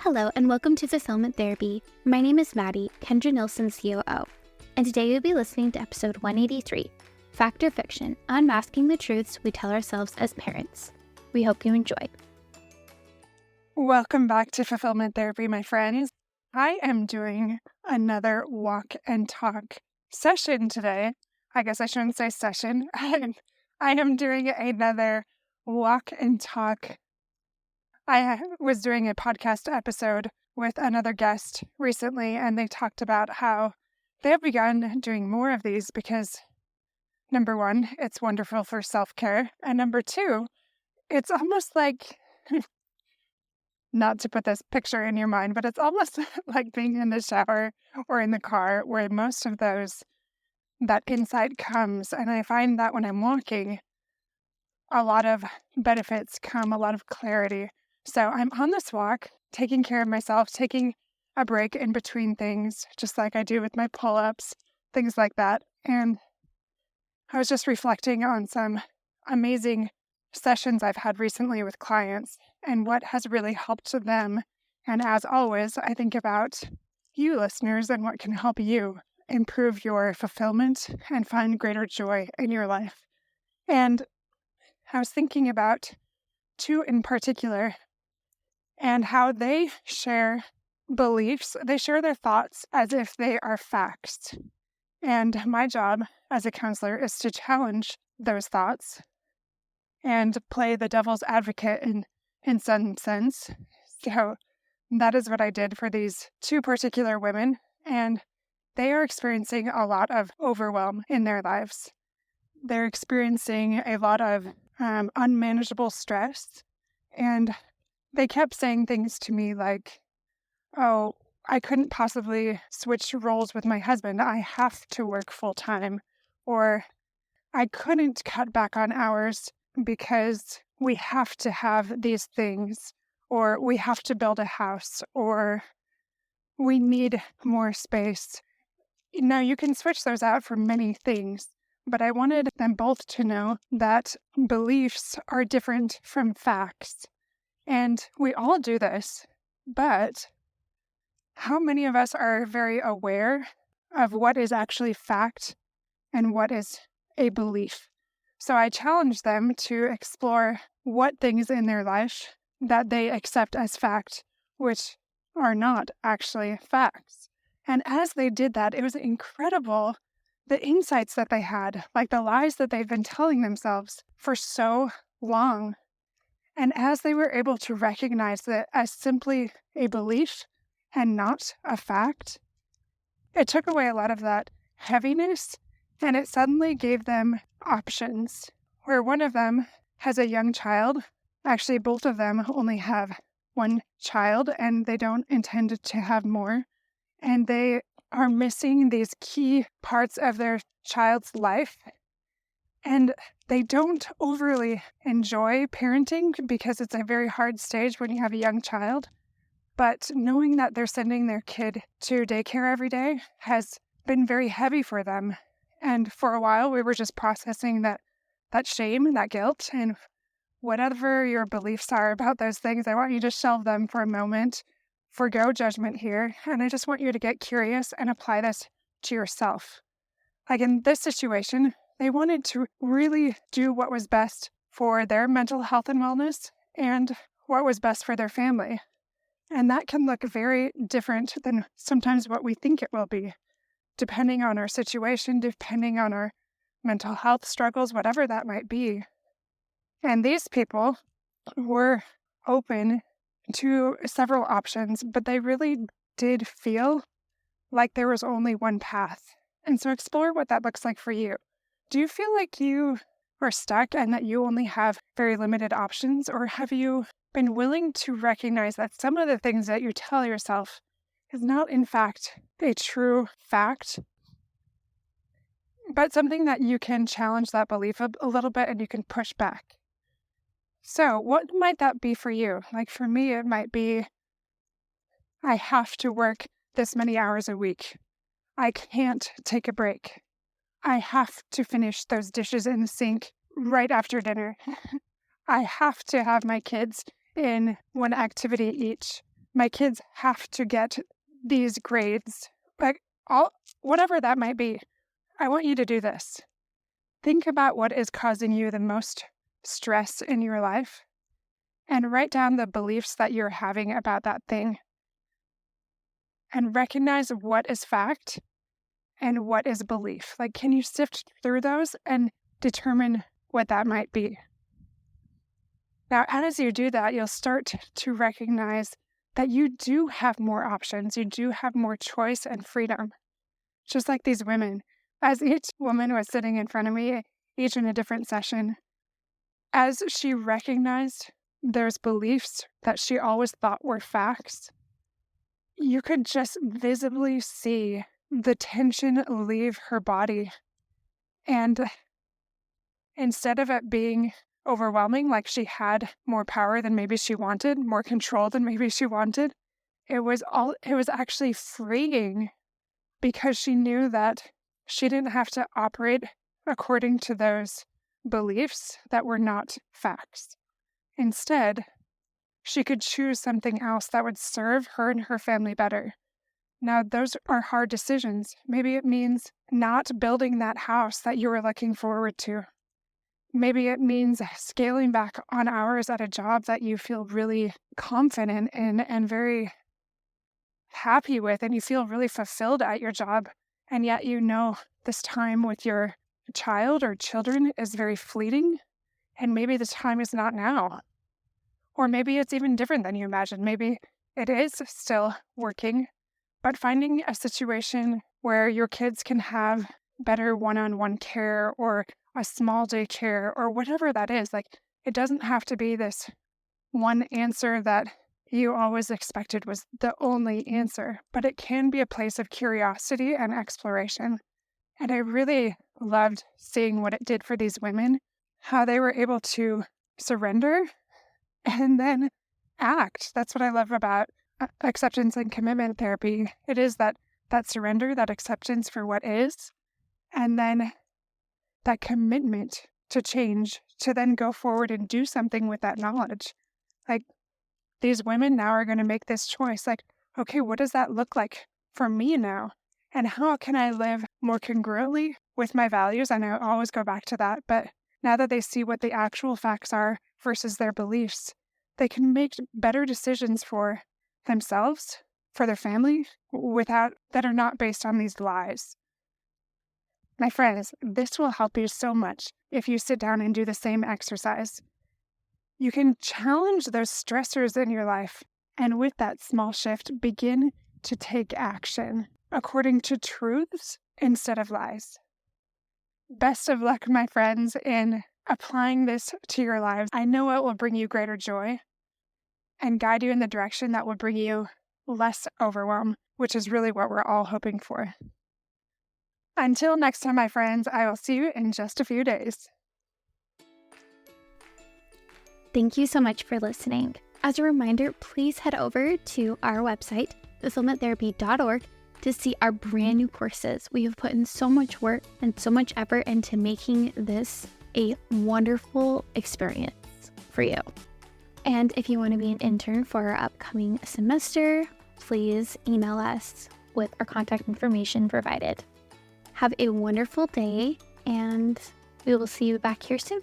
Hello and welcome to Fulfillment Therapy. My name is Maddie, Kendra Nilsson's COO, and today you'll be listening to episode 183, Fact or Fiction, Unmasking the Truths We Tell Ourselves as Parents. We hope you enjoy. Welcome back to Fulfillment Therapy, my friends. I am doing another walk and talk session today. I guess I shouldn't say session. I am doing another walk and talk. I was doing a podcast episode with another guest recently, and they talked about how they have begun doing more of these because, number one, it's wonderful for self-care, and number two, it's almost like, not to put this picture in your mind, but it's almost like being in the shower or in the car where most of that insight comes. And I find that when I'm walking, a lot of benefits come, a lot of clarity. So I'm on this walk, taking care of myself, taking a break in between things, just like I do with my pull-ups, things like that. And I was just reflecting on some amazing sessions I've had recently with clients and what has really helped them. And as always, I think about you listeners and what can help you improve your fulfillment and find greater joy in your life. And I was thinking about two in particular and how they share beliefs. They share their thoughts as if they are facts. And my job as a counselor is to challenge those thoughts and play the devil's advocate in some sense. So that is what I did for these two particular women. And they are experiencing a lot of overwhelm in their lives. They're experiencing a lot of unmanageable stress. And they kept saying things to me like, oh, I couldn't possibly switch roles with my husband. I have to work full time. Or I couldn't cut back on hours because we have to have these things. Or we have to build a house. Or we need more space. Now, you can switch those out for many things. But I wanted them both to know that beliefs are different from facts. And we all do this, but how many of us are very aware of what is actually fact and what is a belief? So I challenge them to explore what things in their life that they accept as fact, which are not actually facts. And as they did that, it was incredible the insights that they had, like the lies that they've been telling themselves for so long. And as they were able to recognize that as simply a belief and not a fact, it took away a lot of that heaviness, and it suddenly gave them options, where one of them has a young child. Actually, both of them only have one child, and they don't intend to have more. And they are missing these key parts of their child's life. And they don't overly enjoy parenting because it's a very hard stage when you have a young child. But knowing that they're sending their kid to daycare every day has been very heavy for them. And for a while, we were just processing that shame and that guilt. And whatever your beliefs are about those things, I want you to shelve them for a moment. Forgo judgment here. And I just want you to get curious and apply this to yourself. Like in this situation, they wanted to really do what was best for their mental health and wellness and what was best for their family. And that can look very different than sometimes what we think it will be, depending on our situation, depending on our mental health struggles, whatever that might be. And these people were open to several options, but they really did feel like there was only one path. And so explore what that looks like for you. Do you feel like you are stuck and that you only have very limited options? Or have you been willing to recognize that some of the things that you tell yourself is not, in fact, a true fact, but something that you can challenge that belief a little bit and you can push back? So what might that be for you? Like for me, it might be, I have to work this many hours a week. I can't take a break. I have to finish those dishes in the sink right after dinner. I have to have my kids in one activity each. my kids have to get these grades, whatever that might be. I want you to do this. Think about what is causing you the most stress in your life and write down the beliefs that you're having about that thing. And recognize what is fact and what is belief. Can you sift through those and determine what that might be? Now, as you do that, you'll start to recognize that you do have more options. You do have more choice and freedom. Just like these women. As each woman was sitting in front of me, each in a different session, as she recognized there's beliefs that she always thought were facts, you could just visibly see the tension leave her body. And instead of it being overwhelming, like she had more power than maybe she wanted, more control than maybe she wanted, it was actually freeing, because she knew that she didn't have to operate according to those beliefs that were not facts. Instead, she could choose something else that would serve her and her family better. Now, those are hard decisions. Maybe it means not building that house that you were looking forward to. Maybe it means scaling back on hours at a job that you feel really confident in and very happy with, and you feel really fulfilled at your job. And yet this time with your child or children is very fleeting, and maybe the time is not now. Or maybe it's even different than you imagined. Maybe it is still working, but finding a situation where your kids can have better one-on-one care or a small daycare or whatever that is. It doesn't have to be this one answer that you always expected was the only answer, but it can be a place of curiosity and exploration. And I really loved seeing what it did for these women, how they were able to surrender and then act. That's what I love about acceptance and commitment therapy. It is that surrender, that acceptance for what is, and then that commitment to change, to then go forward and do something with that knowledge. These women now are going to make this choice. Okay, what does that look like for me now? And how can I live more congruently with my values? And I always go back to that. But now that they see what the actual facts are versus their beliefs, they can make better decisions for themselves, for their family, that are not based on these lies. My friends, this will help you so much if you sit down and do the same exercise. You can challenge those stressors in your life, and with that small shift, begin to take action according to truths instead of lies. Best of luck, my friends, in applying this to your lives. I know it will bring you greater joy and guide you in the direction that will bring you less overwhelm, which is really what we're all hoping for. Until next time, my friends, I will see you in just a few days. Thank you so much for listening. As a reminder, please head over to our website, fulfillment.therapist.org, to see our brand new courses. We have put in so much work and so much effort into making this a wonderful experience for you. And if you want to be an intern for our upcoming semester, please email us with our contact information provided. Have a wonderful day, and we will see you back here soon.